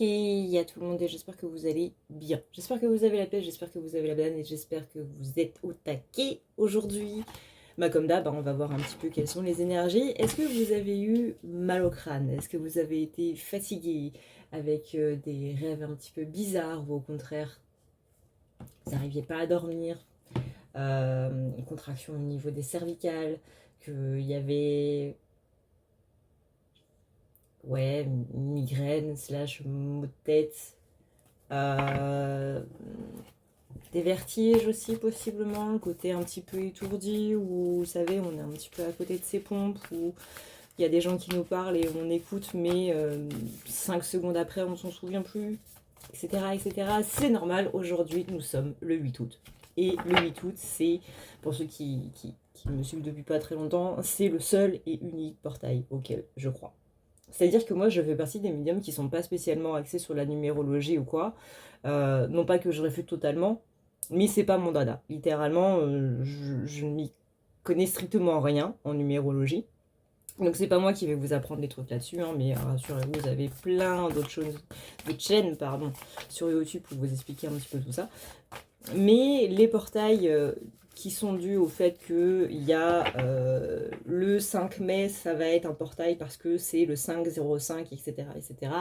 Hey à tout le monde et j'espère que vous allez bien. J'espère que vous avez la pêche, j'espère que vous avez la banane et j'espère que vous êtes au taquet aujourd'hui. Comme d'hab, on va voir un petit peu quelles sont les énergies. Est-ce que vous avez eu mal au crâne? Est-ce que vous avez été fatigué avec des rêves un petit peu bizarres ou au contraire, vous n'arriviez pas à dormir? Une contraction au niveau des cervicales, qu'il y avait ouais, migraine slash maux de tête. Euh, des vertiges aussi possiblement, le côté un petit peu étourdi où vous savez on est un petit peu à côté de ses pompes, où il y a des gens qui nous parlent et on écoute mais 5 secondes après on ne s'en souvient plus, etc. etc. C'est normal, aujourd'hui nous sommes le 8 août. Et le 8 août c'est, pour ceux qui me suivent depuis pas très longtemps, c'est le seul et unique portail auquel je crois. C'est-à-dire que moi, je fais partie des médiums qui sont pas spécialement axés sur la numérologie ou quoi. Non pas que je réfute totalement, mais c'est pas mon dada. Littéralement, je ne m'y connais strictement rien en numérologie. Donc c'est pas moi qui vais vous apprendre des trucs là-dessus, hein, mais rassurez-vous, vous avez plein d'autres choses, d'autres chaînes, pardon, sur YouTube pour vous expliquer un petit peu tout ça. Mais les portails qui sont dus au fait qu'il y a le 5 mai, ça va être un portail parce que c'est le 5-05, etc. etc.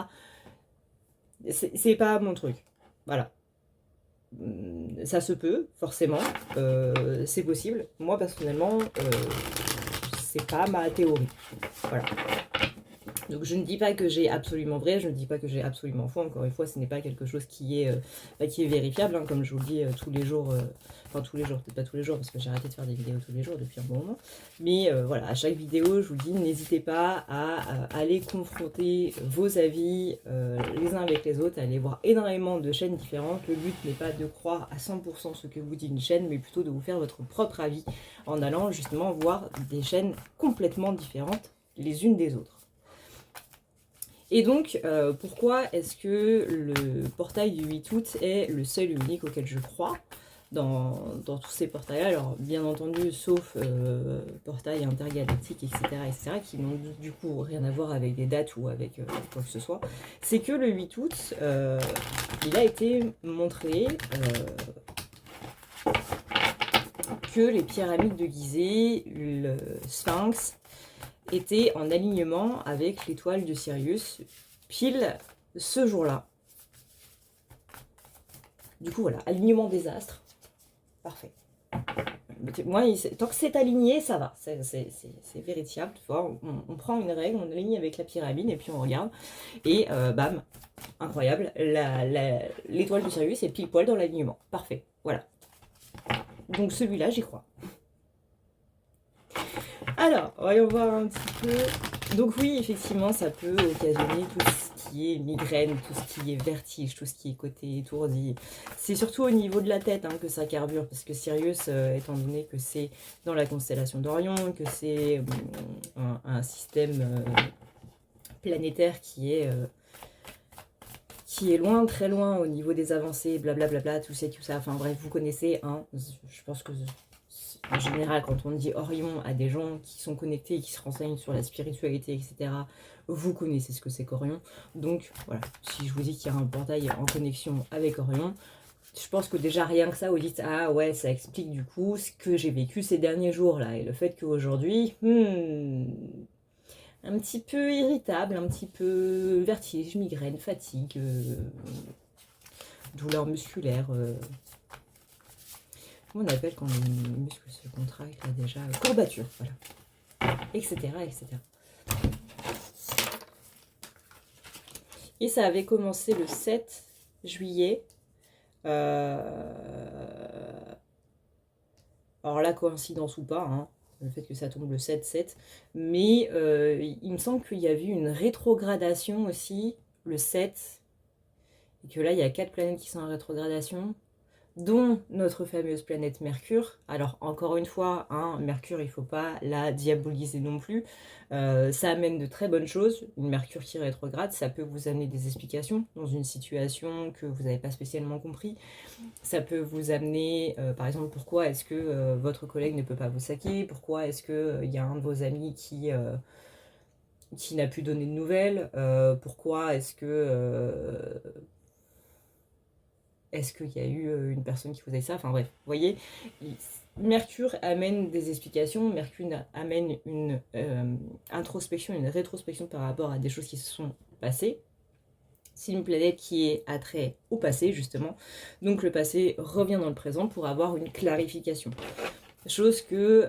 C'est pas mon truc. Voilà. Ça se peut, forcément. C'est possible. Moi, personnellement, c'est pas ma théorie. Voilà. Donc je ne dis pas que j'ai absolument vrai, je ne dis pas que j'ai absolument faux, encore une fois ce n'est pas quelque chose qui est vérifiable, hein, comme je vous le dis tous les jours, enfin tous les jours, peut-être pas tous les jours parce que j'ai arrêté de faire des vidéos tous les jours depuis un bon moment, mais voilà, à chaque vidéo je vous le dis, n'hésitez pas à aller confronter vos avis les uns avec les autres, à aller voir énormément de chaînes différentes. Le but n'est pas de croire à 100% ce que vous dit une chaîne, mais plutôt de vous faire votre propre avis en allant justement voir des chaînes complètement différentes les unes des autres. Et donc, pourquoi est-ce que le portail du 8 août est le seul et unique auquel je crois dans tous ces portails-là? Alors, bien entendu, sauf portail intergalactique, etc., qui n'ont du coup rien à voir avec des dates ou avec quoi que ce soit. C'est que le 8 août, il a été montré que les pyramides de Gizeh, le Sphinx, était en alignement avec l'étoile de Sirius, pile ce jour-là. Du coup, voilà, alignement des astres. Parfait. Moi, tant que c'est aligné, ça va. C'est vérifiable. On prend une règle, on aligne avec la pyramide et puis on regarde. Et bam, incroyable. L'étoile de Sirius est pile poil dans l'alignement. Parfait. Voilà. Donc celui-là, j'y crois. Alors, voyons voir un petit peu. Donc oui, effectivement, ça peut occasionner tout ce qui est migraine, tout ce qui est vertige, tout ce qui est côté étourdi. C'est surtout au niveau de la tête que ça carbure, parce que Sirius, étant donné que c'est dans la constellation d'Orion, que c'est un système planétaire qui est loin, très loin au niveau des avancées, blablabla, tout ça. Enfin bref, vous connaissez, je pense que... En général, quand on dit Orion à des gens qui sont connectés et qui se renseignent sur la spiritualité, etc., vous connaissez ce que c'est qu'Orion. Donc, voilà, si je vous dis qu'il y a un portail en connexion avec Orion, je pense que déjà rien que ça, vous dites « Ah ouais, ça explique du coup ce que j'ai vécu ces derniers jours-là. » Et le fait qu'aujourd'hui, un petit peu irritable, un petit peu vertige, migraine, fatigue, douleur musculaire... Comment on appelle quand les muscles se contractent là déjà? Courbature, voilà. Etc. etc. Et ça avait commencé le 7 juillet. Alors là, coïncidence ou pas, le fait que ça tombe le 7-7. Mais il me semble qu'il y a eu une rétrogradation aussi, le 7. Et que là, il y a 4 planètes qui sont en rétrogradation, dont notre fameuse planète Mercure. Alors encore une fois, Mercure, il ne faut pas la diaboliser non plus. Ça amène de très bonnes choses. Une Mercure qui rétrograde, ça peut vous amener des explications dans une situation que vous n'avez pas spécialement compris. Ça peut vous amener, par exemple, pourquoi est-ce que votre collègue ne peut pas vous saquer? Pourquoi est-ce qu'il y a un de vos amis qui qui n'a plus donné de nouvelles. Pourquoi est-ce qu'il y a eu une personne qui faisait ça? Enfin bref, vous voyez, Mercure amène des explications, Mercure amène une introspection, une rétrospection par rapport à des choses qui se sont passées. C'est une planète qui est attrait au passé, justement. Donc le passé revient dans le présent pour avoir une clarification. Chose que...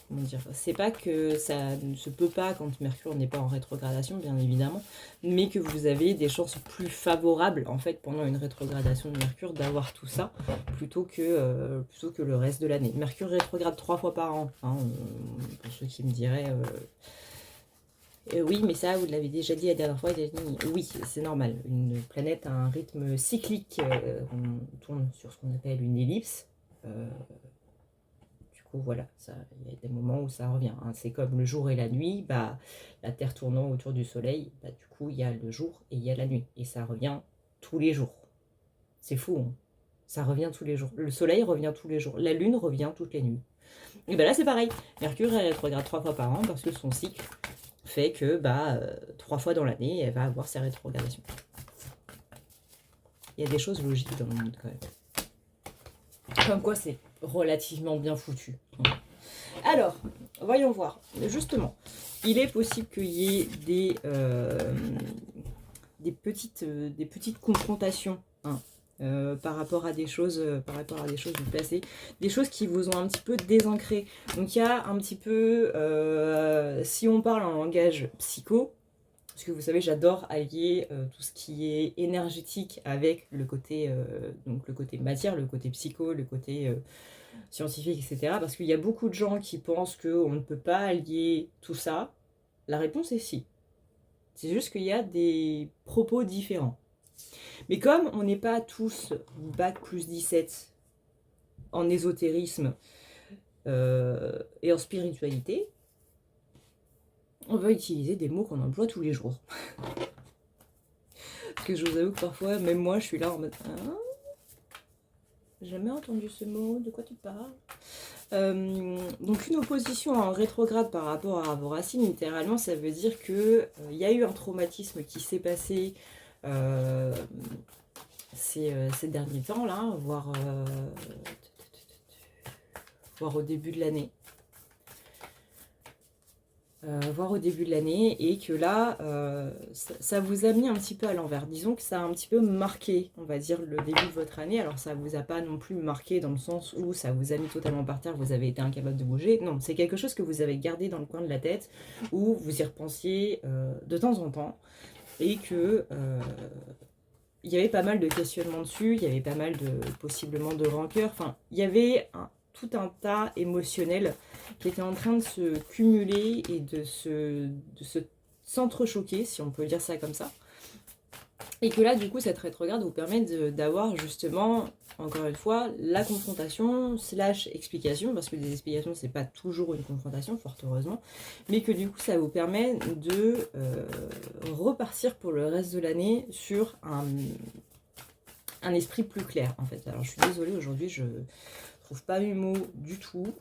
comment dire, c'est pas que ça ne se peut pas quand Mercure n'est pas en rétrogradation, bien évidemment, mais que vous avez des chances plus favorables, en fait, pendant une rétrogradation de Mercure, d'avoir tout ça, plutôt que le reste de l'année. Mercure rétrograde 3 fois par an, hein, pour ceux qui me diraient... oui, mais ça, vous l'avez déjà dit la dernière fois, oui, c'est normal. Une planète a un rythme cyclique, on tourne sur ce qu'on appelle une ellipse, voilà, il y a des moments où ça revient. Hein. C'est comme le jour et la nuit, bah, la Terre tournant autour du Soleil, bah, du coup, il y a le jour et il y a la nuit. Et ça revient tous les jours. C'est fou, hein. Ça revient tous les jours. Le Soleil revient tous les jours. La Lune revient toutes les nuits. Et bien là, c'est pareil. Mercure, elle rétrograde 3 fois par an parce que son cycle fait que 3 fois dans l'année, elle va avoir sa rétrogradation. Il y a des choses logiques dans le monde quand même. Comme quoi, c'est relativement bien foutu. Alors, voyons voir. Justement, il est possible qu'il y ait des petites confrontations hein, par rapport à des choses du passé, des choses qui vous ont un petit peu désancré. Donc il y a un petit peu, si on parle en langage psycho, parce que vous savez, j'adore allier tout ce qui est énergétique avec le côté matière, le côté psycho, le côté scientifique, etc. Parce qu'il y a beaucoup de gens qui pensent qu'on ne peut pas allier tout ça. La réponse est si. C'est juste qu'il y a des propos différents. Mais comme on n'est pas tous bac plus 17 en ésotérisme et en spiritualité, on va utiliser des mots qu'on emploie tous les jours. Parce que je vous avoue que parfois, même moi, je suis là en mode j'ai jamais entendu ce mot, de quoi tu parles? Donc une opposition en rétrograde par rapport à vos racines, littéralement, ça veut dire que y a eu un traumatisme qui s'est passé ces derniers temps, là, voire au début de l'année. Et que là, ça vous a mis un petit peu à l'envers. Disons que ça a un petit peu marqué, on va dire, le début de votre année. Alors ça vous a pas non plus marqué dans le sens où ça vous a mis totalement par terre, vous avez été incapable de bouger. Non, c'est quelque chose que vous avez gardé dans le coin de la tête, où vous y repensiez de temps en temps, et que il y avait pas mal de questionnements dessus, il y avait pas mal possiblement de rancœur. Enfin, il y avait tout un tas émotionnel qui était en train de se cumuler et de s'entrechoquer, si on peut dire ça comme ça. Et que là, du coup, cette rétrograde vous permet d'avoir justement, encore une fois, la confrontation / explication, parce que des explications, c'est pas toujours une confrontation, fort heureusement, mais que du coup, ça vous permet de repartir pour le reste de l'année sur un esprit plus clair, en fait. Alors, je suis désolée, aujourd'hui, je trouve pas mes mots du tout.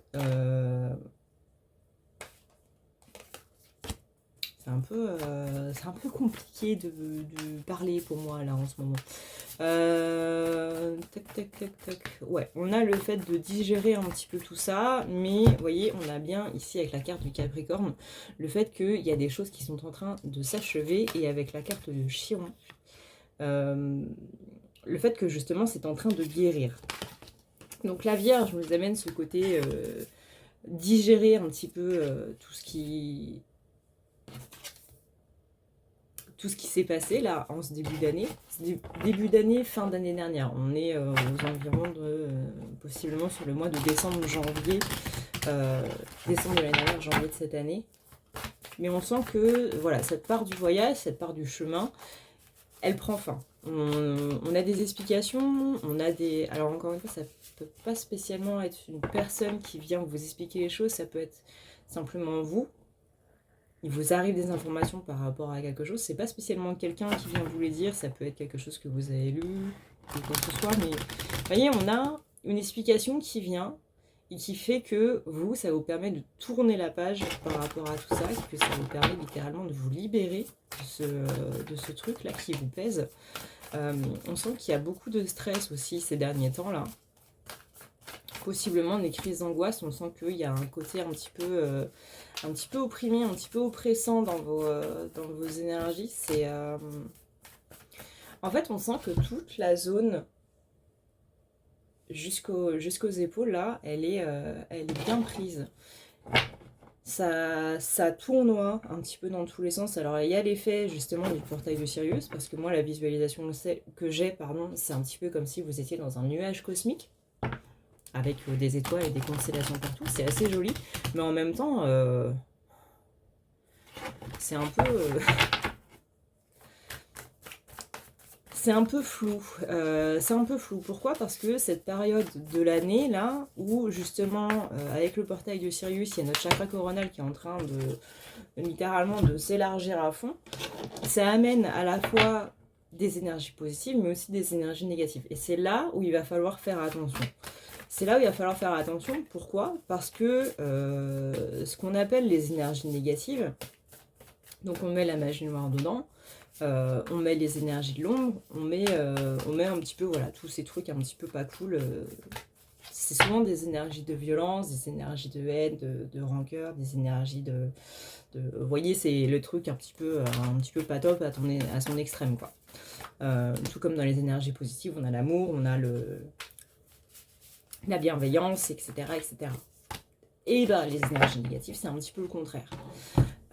C'est un peu compliqué de parler pour moi là en ce moment. Ouais, on a le fait de digérer un petit peu tout ça, mais vous voyez, on a bien ici avec la carte du Capricorne, le fait qu'il y a des choses qui sont en train de s'achever, et avec la carte de Chiron, le fait que justement c'est en train de guérir. Donc la Vierge nous amène ce côté digérer un petit peu tout ce qui s'est passé là en ce début d'année. Début d'année, fin d'année dernière. On est aux environs de possiblement sur le mois de décembre, janvier. Décembre de l'année dernière, janvier de cette année. Mais on sent que voilà, cette part du voyage, cette part du chemin, elle prend fin. On a des explications, on a des... Alors encore une fois, ça peut pas spécialement être une personne qui vient vous expliquer les choses, ça peut être simplement vous. Il vous arrive des informations par rapport à quelque chose, c'est pas spécialement quelqu'un qui vient vous les dire, ça peut être quelque chose que vous avez lu, ou quoi que ce soit, mais vous voyez, on a une explication qui vient, et qui fait que vous, ça vous permet de tourner la page par rapport à tout ça, et que ça vous permet littéralement de vous libérer de ce truc-là qui vous pèse. On sent qu'il y a beaucoup de stress aussi ces derniers temps-là. Possiblement des crises d'angoisse, on sent qu'il y a un côté un petit peu opprimé, un petit peu oppressant dans vos énergies. En fait, on sent que toute la zone jusqu'aux épaules, là, elle est bien prise. Ça tournoie un petit peu dans tous les sens. Alors, il y a l'effet, justement, du portail de Sirius, parce que moi, la visualisation que j'ai, c'est un petit peu comme si vous étiez dans un nuage cosmique, avec des étoiles et des constellations partout. C'est assez joli, mais en même temps, c'est un peu... c'est un peu flou. Pourquoi? Parce que cette période de l'année, là, où justement, avec le portail de Sirius, il y a notre chakra coronal qui est en train de littéralement de s'élargir à fond, ça amène à la fois des énergies positives, mais aussi des énergies négatives. Et c'est là où il va falloir faire attention. Pourquoi? Parce que ce qu'on appelle les énergies négatives, donc on met la magie noire dedans, on met les énergies de l'ombre, on met un petit peu, voilà, tous ces trucs un petit peu pas cool. C'est souvent des énergies de violence, des énergies de haine, de rancœur, des énergies de vous voyez, c'est le truc un petit peu pas top à son extrême, quoi. Tout comme dans les énergies positives, on a l'amour, on a la bienveillance, etc., etc. Et ben, les énergies négatives, c'est un petit peu le contraire.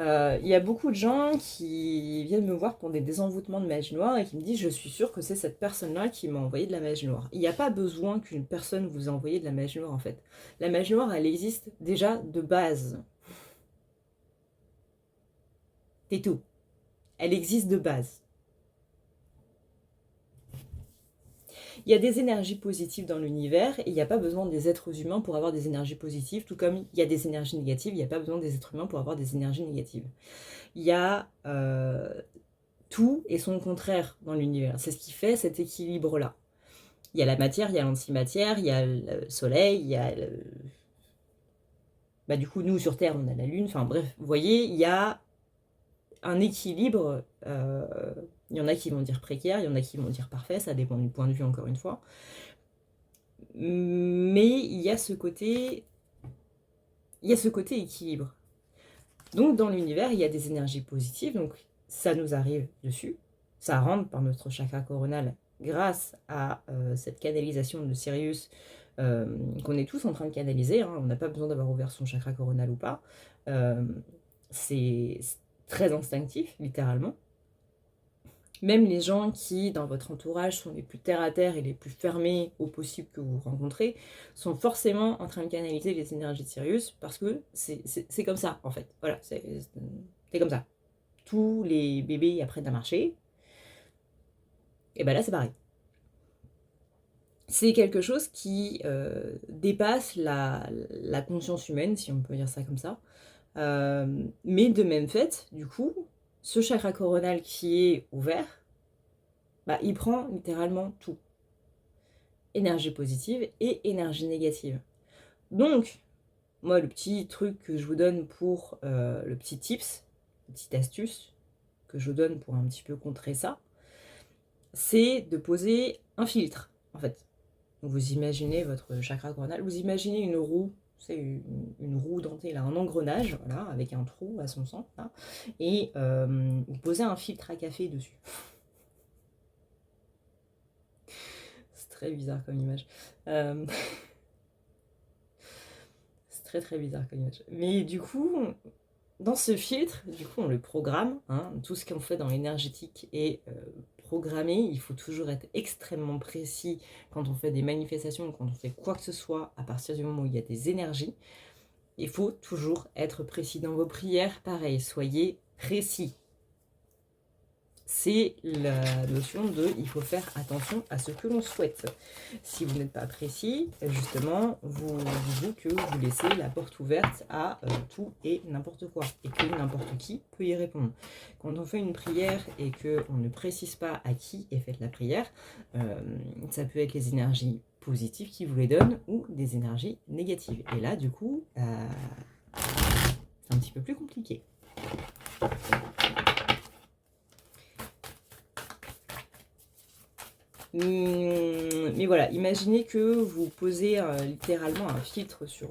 Il y a beaucoup de gens qui viennent me voir pour des désenvoûtements de magie noire et qui me disent « Je suis sûre que c'est cette personne-là qui m'a envoyé de la magie noire. » Il n'y a pas besoin qu'une personne vous ait envoyé de la magie noire, en fait. La magie noire, elle existe déjà de base. C'est tout. Elle existe de base. Il y a des énergies positives dans l'univers et il n'y a pas besoin des êtres humains pour avoir des énergies positives, tout comme il y a des énergies négatives, il n'y a pas besoin des êtres humains pour avoir des énergies négatives. Il y a tout et son contraire dans l'univers. C'est ce qui fait cet équilibre-là. Il y a la matière, il y a l'antimatière, il y a le soleil, il y a bah, du coup, nous, sur Terre, on a la Lune. Enfin bref, vous voyez, il y a un équilibre. Il y en a qui vont dire précaire, il y en a qui vont dire parfait, ça dépend du point de vue, encore une fois. Mais il y a ce côté équilibre. Donc, dans l'univers, il y a des énergies positives, donc ça nous arrive dessus. Ça rentre par notre chakra coronal grâce à cette canalisation de Sirius qu'on est tous en train de canaliser. Hein. On n'a pas besoin d'avoir ouvert son chakra coronal ou pas. C'est très instinctif, littéralement. Même les gens qui, dans votre entourage, sont les plus terre-à-terre et les plus fermés au possible que vous rencontrez, sont forcément en train de canaliser les énergies de Sirius, parce que c'est comme ça, en fait. Voilà, c'est comme ça. Tous les bébés apprennent à marcher, et ben là, c'est pareil. C'est quelque chose qui dépasse la conscience humaine, si on peut dire ça comme ça. Mais de même fait, du coup, ce chakra coronal qui est ouvert, bah, il prend littéralement tout. Énergie positive et énergie négative. Donc, moi, le petit truc que je vous donne pour le petit tips, la petite astuce que je vous donne pour un petit peu contrer ça, c'est de poser un filtre, en fait. Donc, vous imaginez votre chakra coronal, vous imaginez une roue, c'est une roue dentée, là, un engrenage, voilà, avec un trou à son centre, là, et vous posez un filtre à café dessus. C'est très bizarre comme image. C'est très très bizarre comme image. Mais du coup, dans ce filtre, du coup, on le programme. Hein, tout ce qu'on fait dans l'énergétique est programmé. Il faut toujours être extrêmement précis quand on fait des manifestations, quand on fait quoi que ce soit, à partir du moment où il y a des énergies. Il faut toujours être précis dans vos prières. Pareil, soyez précis. C'est la notion de il faut faire attention à ce que l'on souhaite. Si vous n'êtes pas précis, justement, vous dites que vous laissez la porte ouverte à tout et n'importe quoi, et que n'importe qui peut y répondre. Quand on fait une prière et qu'on ne précise pas à qui est faite la prière, ça peut être les énergies positives qui vous les donnent ou des énergies négatives. Et là, du coup, c'est un petit peu plus compliqué. Mais voilà, imaginez que vous posez littéralement un filtre sur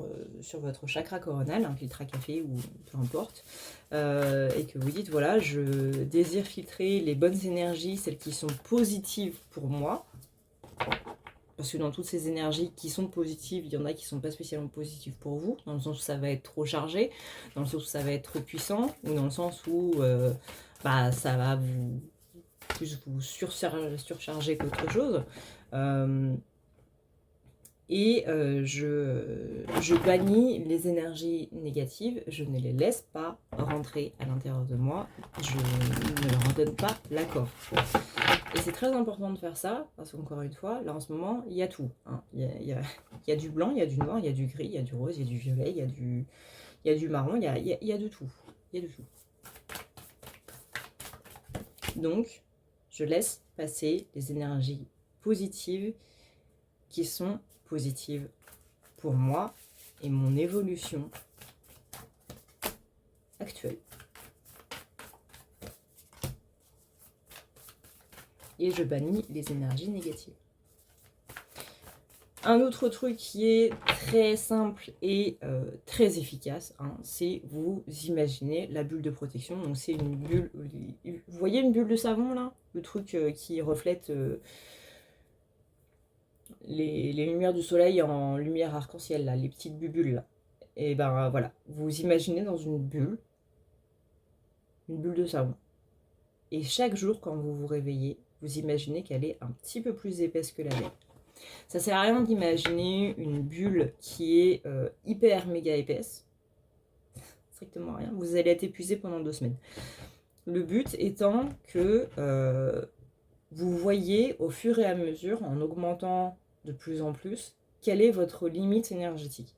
votre chakra coronal, un filtre à café ou peu importe, et que vous dites, voilà, je désire filtrer les bonnes énergies, celles qui sont positives pour moi, parce que dans toutes ces énergies qui sont positives, il y en a qui ne sont pas spécialement positives pour vous, dans le sens où ça va être trop chargé, dans le sens où ça va être trop puissant, ou dans le sens où ça va plus vous surcharger qu'autre chose. Je bannis les énergies négatives, je ne les laisse pas rentrer à l'intérieur de moi, je ne leur en donne pas l'accord. Et c'est très important de faire ça, parce qu'encore une fois, là en ce moment, il y a tout. Hein. Il y a du blanc, il y a du noir, il y a du gris, il y a du rose, il y a du violet, il y a du marron, il y a de tout. Il y a de tout. Donc, je laisse passer les énergies positives qui sont positives pour moi et mon évolution actuelle. Et je bannis les énergies négatives. Un autre truc qui est très simple et très efficace, hein, c'est vous imaginez la bulle de protection. Donc c'est une bulle, vous voyez une bulle de savon là, le truc qui reflète les lumières du soleil en lumière arc-en-ciel là, les petites bulles là. Et ben voilà, vous imaginez dans une bulle de savon. Et chaque jour quand vous vous réveillez, vous imaginez qu'elle est un petit peu plus épaisse que la veille. Ça sert à rien d'imaginer une bulle qui est hyper méga épaisse. Strictement rien. Vous allez être épuisé pendant 2 semaines. Le but étant que vous voyez au fur et à mesure, en augmentant de plus en plus, quelle est votre limite énergétique.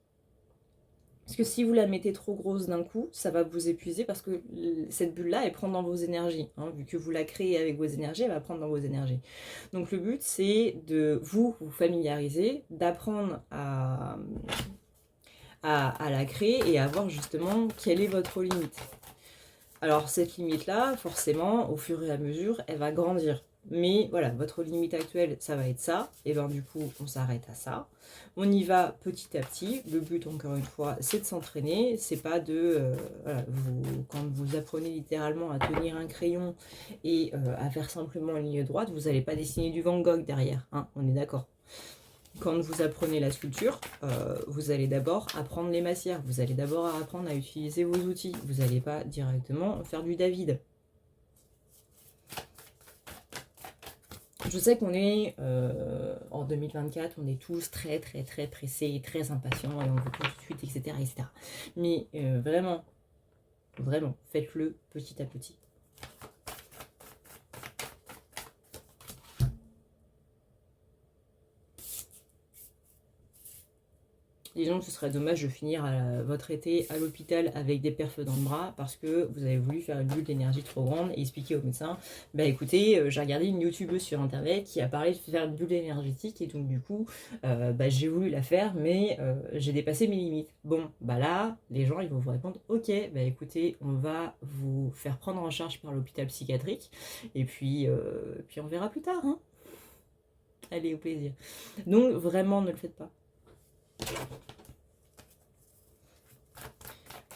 Parce que si vous la mettez trop grosse d'un coup, ça va vous épuiser parce que cette bulle-là, elle prend dans vos énergies. Hein. Vu que vous la créez avec vos énergies, elle va prendre dans vos énergies. Donc le but, c'est de vous familiariser, d'apprendre à la créer et à voir justement quelle est votre limite. Alors cette limite-là, forcément, au fur et à mesure, elle va grandir. Mais voilà, votre limite actuelle, ça va être ça. Et bien du coup, on s'arrête à ça. On y va petit à petit. Le but, encore une fois, c'est de s'entraîner. C'est pas de... quand vous apprenez littéralement à tenir un crayon et à faire simplement une ligne droite, vous n'allez pas dessiner du Van Gogh derrière. Hein, on est d'accord. Quand vous apprenez la sculpture, vous allez d'abord apprendre les matières. Vous allez d'abord apprendre à utiliser vos outils. Vous n'allez pas directement faire du David. Je sais qu'on est en 2024, on est tous très très très pressés, très impatients et on veut tout de suite, etc. etc. Mais vraiment, faites-le petit à petit. Disons que ce serait dommage de finir votre été à l'hôpital avec des perfs dans le bras parce que vous avez voulu faire une bulle d'énergie trop grande et expliquer au médecin, bah écoutez, j'ai regardé une youtubeuse sur internet qui a parlé de faire une bulle énergétique et donc du coup, j'ai voulu la faire mais j'ai dépassé mes limites. Bon, bah là, les gens ils vont vous répondre, ok, bah écoutez, on va vous faire prendre en charge par l'hôpital psychiatrique et puis on verra plus tard. Hein. Allez, au plaisir. Donc vraiment, ne le faites pas.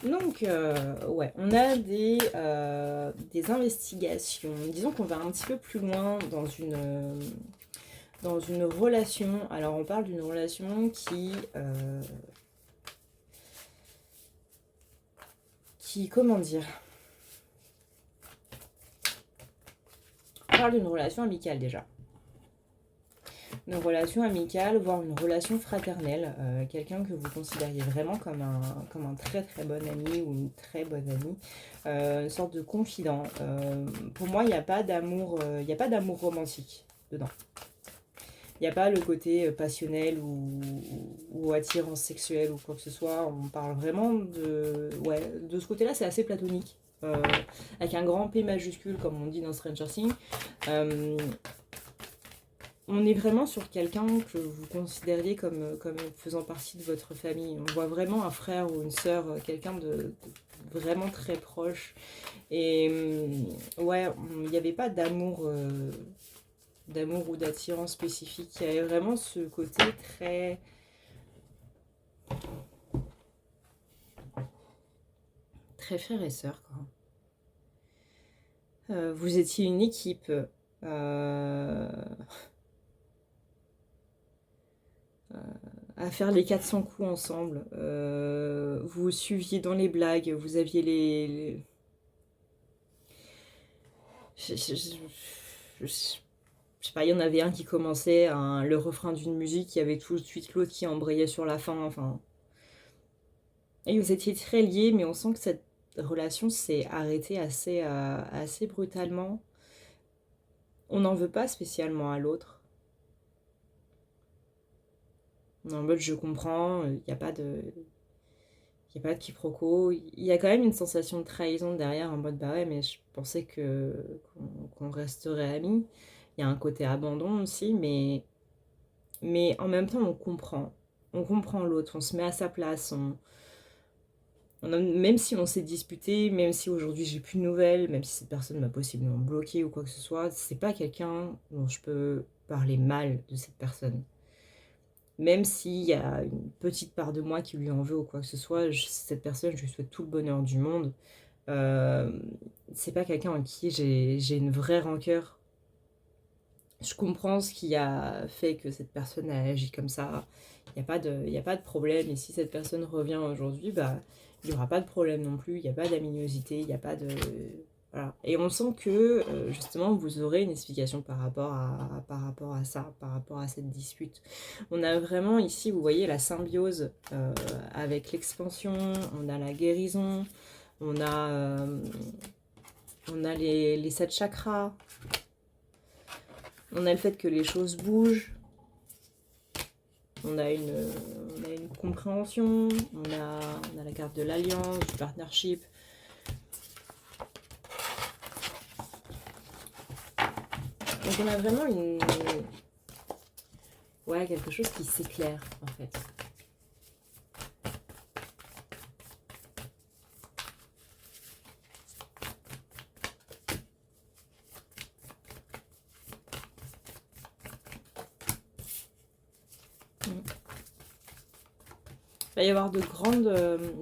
Donc, ouais, on a des investigations. Disons qu'on va un petit peu plus loin dans une relation. Alors, on parle d'une relation qui, comment dire, on parle d'une relation amicale déjà. Une relation amicale, voire une relation fraternelle, quelqu'un que vous considériez vraiment comme un très très bon ami ou une très bonne amie, une sorte de confident. Pour moi, il n'y a pas d'amour, romantique dedans. Il n'y a pas le côté passionnel ou attirance sexuelle ou quoi que ce soit. On parle vraiment de ce côté-là, c'est assez platonique, avec un grand P majuscule comme on dit dans Stranger Things. on est vraiment sur quelqu'un que vous considériez comme faisant partie de votre famille. On voit vraiment un frère ou une sœur, quelqu'un de vraiment très proche. Et ouais, il n'y avait pas d'amour ou d'attirance spécifique. Il y avait vraiment ce côté très, très frère et sœur, quoi. Vous étiez une équipe. À faire les 400 coups ensemble. Vous vous suiviez dans les blagues, vous aviez je sais pas, il y en avait un qui commençait le refrain d'une musique, il y avait tout de suite l'autre qui embrayait sur la fin, enfin... Et vous étiez très liés, mais on sent que cette relation s'est arrêtée assez brutalement. On n'en veut pas spécialement à l'autre. En mode je comprends, il n'y a pas de... Il n'y a pas de quiproquo. Il y a quand même une sensation de trahison derrière, en mode bah ouais, mais je pensais qu'on resterait amis. Il y a un côté abandon aussi, mais en même temps, on comprend. On comprend l'autre, on se met à sa place. Même si on s'est disputé, même si aujourd'hui j'ai plus de nouvelles, même si cette personne m'a possiblement bloqué ou quoi que ce soit, c'est pas quelqu'un dont je peux parler mal de cette personne. Même s'il y a une petite part de moi qui lui en veut ou quoi que ce soit, cette personne, je lui souhaite tout le bonheur du monde. Euh, c'est pas quelqu'un en qui j'ai une vraie rancœur. Je comprends ce qui a fait que cette personne a agi comme ça. Il y a pas de problème. Et si cette personne revient aujourd'hui, bah, il n'y aura pas de problème non plus. Il n'y a pas d'aminosité, il n'y a pas de... Voilà. Et on sent que justement vous aurez une explication par rapport à ça, par rapport à cette dispute. On a vraiment ici, vous voyez, la symbiose avec l'expansion, on a la guérison, on a les 7 chakras, on a le fait que les choses bougent, on a une compréhension, on a la carte de l'alliance, du partnership. Donc on a vraiment ouais, quelque chose qui s'éclaire en fait. Il va y avoir de grandes,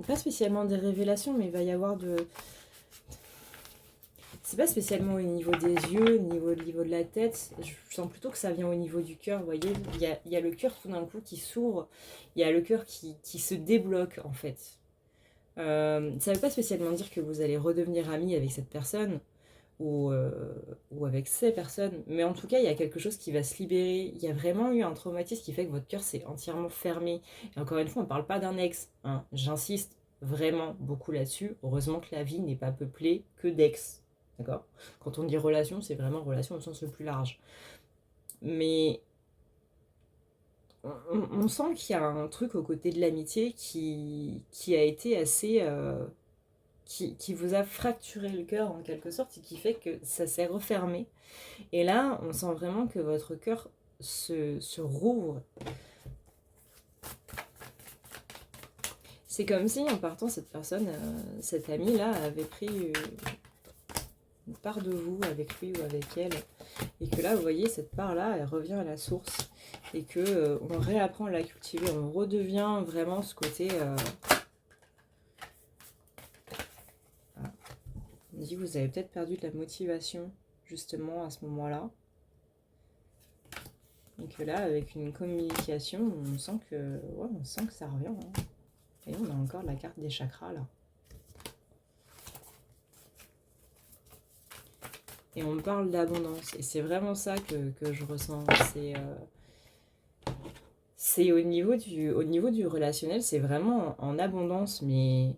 pas spécialement des révélations, mais il va y avoir de... C'est pas spécialement au niveau des yeux, au niveau de la tête. Je sens plutôt que ça vient au niveau du cœur, vous voyez. Il y a le cœur tout d'un coup qui s'ouvre, il y a le cœur qui se débloque en fait. Ça ne veut pas spécialement dire que vous allez redevenir ami avec cette personne ou avec ces personnes, mais en tout cas, il y a quelque chose qui va se libérer. Il y a vraiment eu un traumatisme qui fait que votre cœur s'est entièrement fermé. Et encore une fois, on ne parle pas d'un ex, hein. J'insiste vraiment beaucoup là-dessus. Heureusement que la vie n'est pas peuplée que d'ex. D'accord ? Quand on dit relation, c'est vraiment relation au sens le plus large. Mais on sent qu'il y a un truc aux côtés de l'amitié qui a été assez... qui vous a fracturé le cœur en quelque sorte et qui fait que ça s'est refermé. Et là, on sent vraiment que votre cœur se rouvre. C'est comme si en partant, cette personne, cette amie-là, avait pris une part de vous avec lui ou avec elle. Et que là, vous voyez, cette part-là, elle revient à la source. Et que on réapprend à la cultiver. On redevient vraiment ce côté... On dit que vous avez peut-être perdu de la motivation, justement, à ce moment-là. Et que là, avec une communication, on sent que ça revient. Hein. Et on a encore la carte des chakras, là. Et on me parle d'abondance. Et c'est vraiment ça que je ressens. C'est au niveau du relationnel, c'est vraiment en abondance, mais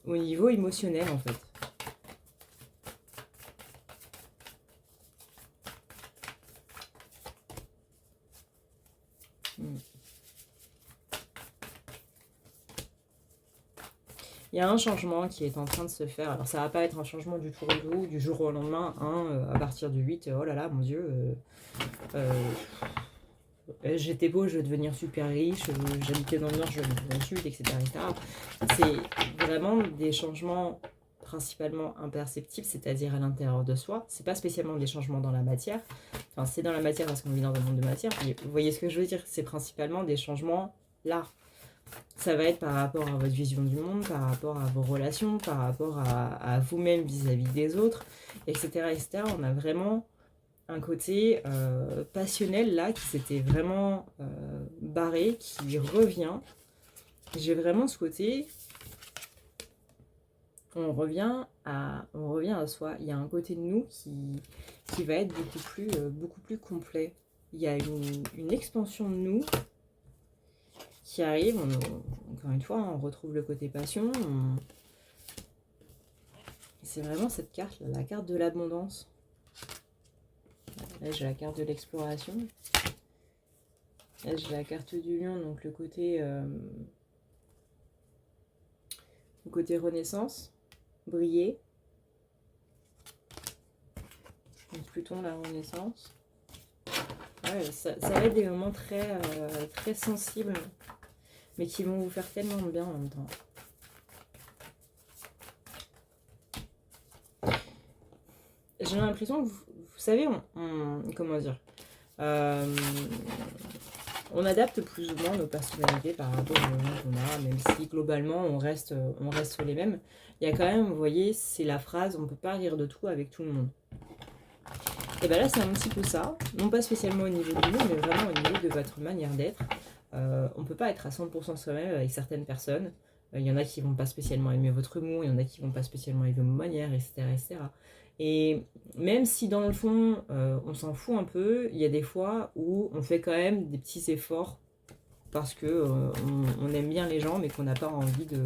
au niveau émotionnel, en fait. Il y a un changement qui est en train de se faire. Alors ça va pas être un changement du tout au tout, du jour au lendemain, hein, à partir du 8, oh là là, mon Dieu, J'étais beau, je vais devenir super riche, j'habitais dans le nord, je vais dans le sud, etc. etc. C'est vraiment des changements principalement imperceptibles, c'est-à-dire à l'intérieur de soi. C'est pas spécialement des changements dans la matière. Enfin, c'est dans la matière parce qu'on vit dans un monde de matière. Mais vous voyez ce que je veux dire? C'est principalement des changements là. Ça va être par rapport à votre vision du monde, par rapport à vos relations, par rapport à vous-même vis-à-vis des autres, etc., etc. On a vraiment un côté passionnel là qui s'était vraiment barré, qui revient. J'ai vraiment ce côté, on revient à soi. Il y a un côté de nous qui va être beaucoup plus complet. Il y a une expansion de nous qui arrive. Encore une fois, on retrouve le côté passion. C'est vraiment cette carte, la carte de l'abondance. Là, j'ai la carte de l'exploration. Là, j'ai la carte du lion, donc le côté renaissance, briller. Donc Pluton, la renaissance. Ouais, ça va être des moments très sensibles, mais qui vont vous faire tellement de bien en même temps. J'ai l'impression que, vous savez, comment dire, on adapte plus ou moins nos personnalités par rapport au moment qu'on a, même si globalement on reste les mêmes. Il y a quand même, vous voyez, c'est la phrase, on ne peut pas rire de tout avec tout le monde. Et bien là, c'est un petit peu ça, non pas spécialement au niveau du monde, mais vraiment au niveau de votre manière d'être. On ne peut pas être à 100% soi-même avec certaines personnes. Il y en a qui vont pas spécialement aimer votre humour, il y en a qui vont pas spécialement aimer vos manières, etc., etc. Et même si dans le fond, on s'en fout un peu, il y a des fois où on fait quand même des petits efforts parce que on aime bien les gens, mais qu'on n'a pas envie de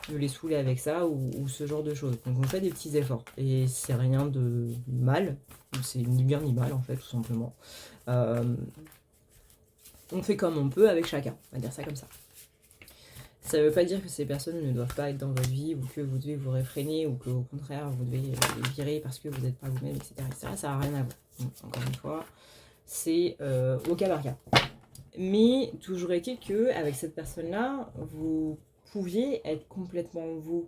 les saouler avec ça ou ce genre de choses. Donc on fait des petits efforts. Et c'est rien de mal, c'est ni bien ni mal en fait, tout simplement. On fait comme on peut avec chacun, on va dire ça comme ça. Ça ne veut pas dire que ces personnes ne doivent pas être dans votre vie ou que vous devez vous réfréner ou qu'au contraire vous devez les virer parce que vous n'êtes pas vous-même, etc., etc. Ça n'a rien à voir. Donc, encore une fois, c'est au cas par cas. Mais toujours est-il qu'avec cette personne-là, vous pouviez être complètement vous.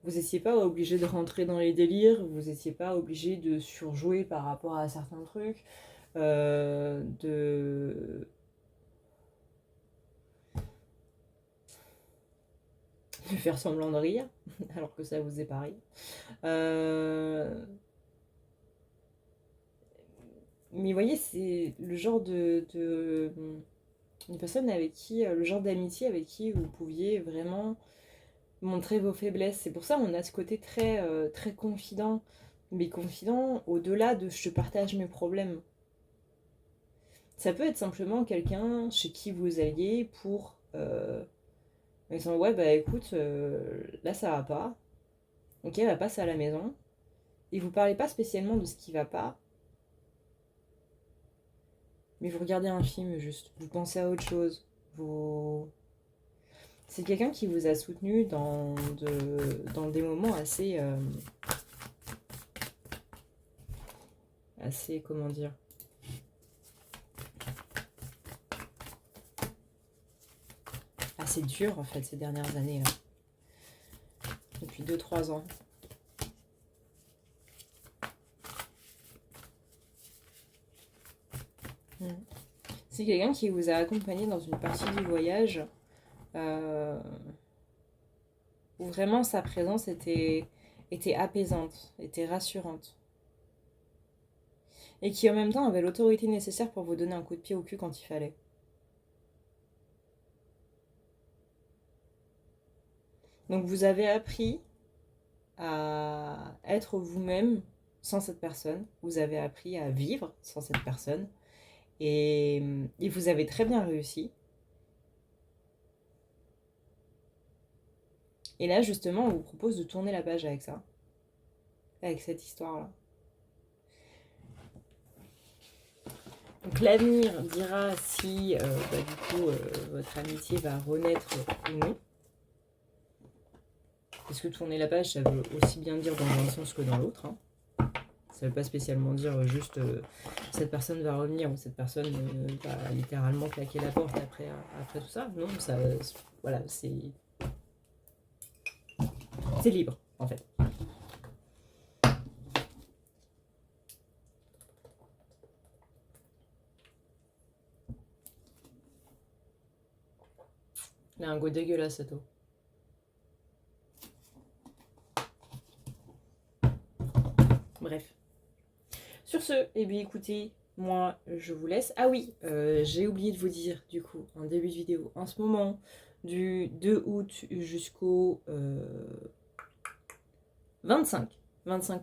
Vous n'étiez pas obligé de rentrer dans les délires, vous n'étiez pas obligé de surjouer par rapport à certains trucs, de faire semblant de rire, alors que ça vous est pareil. Mais vous voyez, c'est le genre une personne avec qui, le genre d'amitié avec qui vous pouviez vraiment montrer vos faiblesses. C'est pour ça qu'on a ce côté très confident, mais confident au-delà de je te partage mes problèmes. Ça peut être simplement quelqu'un chez qui vous alliez pour en disant ouais bah écoute là ça va pas, ok va passe à la maison, et vous parlez pas spécialement de ce qui va pas, mais vous regardez un film juste, vous pensez à autre chose, c'est quelqu'un qui vous a soutenu dans des moments assez comment dire, assez dur en fait ces dernières années là. Depuis 2-3 ans. C'est quelqu'un qui vous a accompagné dans une partie du voyage où vraiment sa présence était apaisante, était rassurante. Et qui en même temps avait l'autorité nécessaire pour vous donner un coup de pied au cul quand il fallait. Donc vous avez appris à être vous-même sans cette personne. Vous avez appris à vivre sans cette personne. Et vous avez très bien réussi. Et là, justement, on vous propose de tourner la page avec ça. Avec cette histoire-là. Donc l'avenir dira si, du coup, votre amitié va renaître ou non. Parce que tourner la page, ça veut aussi bien dire dans un sens que dans l'autre. Hein. Ça veut pas spécialement dire juste cette personne va revenir ou cette personne va littéralement claquer la porte après tout ça. Non, ça, voilà, c'est libre en fait. Il a un goût dégueulasse cette eau. Bref. Sur ce, eh bien écoutez, moi je vous laisse. Ah oui, j'ai oublié de vous dire du coup en début de vidéo, en ce moment, du 2 août jusqu'au 25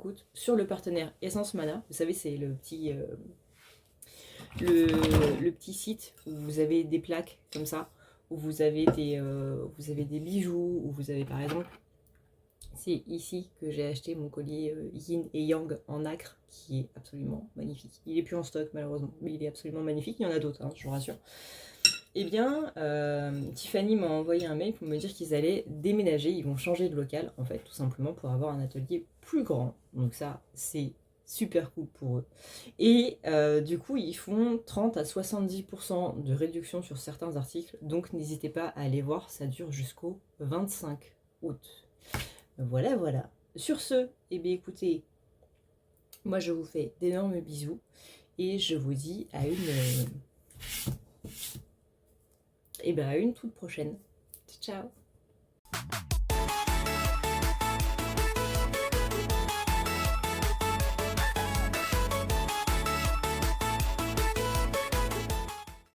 août, sur le partenaire Essence Mana. Vous savez, c'est le petit site où vous avez des plaques comme ça, où vous avez des bijoux, où vous avez par exemple, c'est ici que j'ai acheté mon collier Yin et Yang en nacre, qui est absolument magnifique. Il est plus en stock malheureusement, mais il est absolument magnifique. Il y en a d'autres, hein, je vous rassure. Eh bien, Tiffany m'a envoyé un mail pour me dire qu'ils allaient déménager, ils vont changer de local, en fait, tout simplement pour avoir un atelier plus grand. Donc ça, c'est super cool pour eux. Et du coup, ils font 30 à 70% de réduction sur certains articles, donc n'hésitez pas à aller voir, ça dure jusqu'au 25 août. Voilà, voilà. Sur ce, eh bien écoutez, moi je vous fais d'énormes bisous et je vous dis à une toute prochaine. Ciao.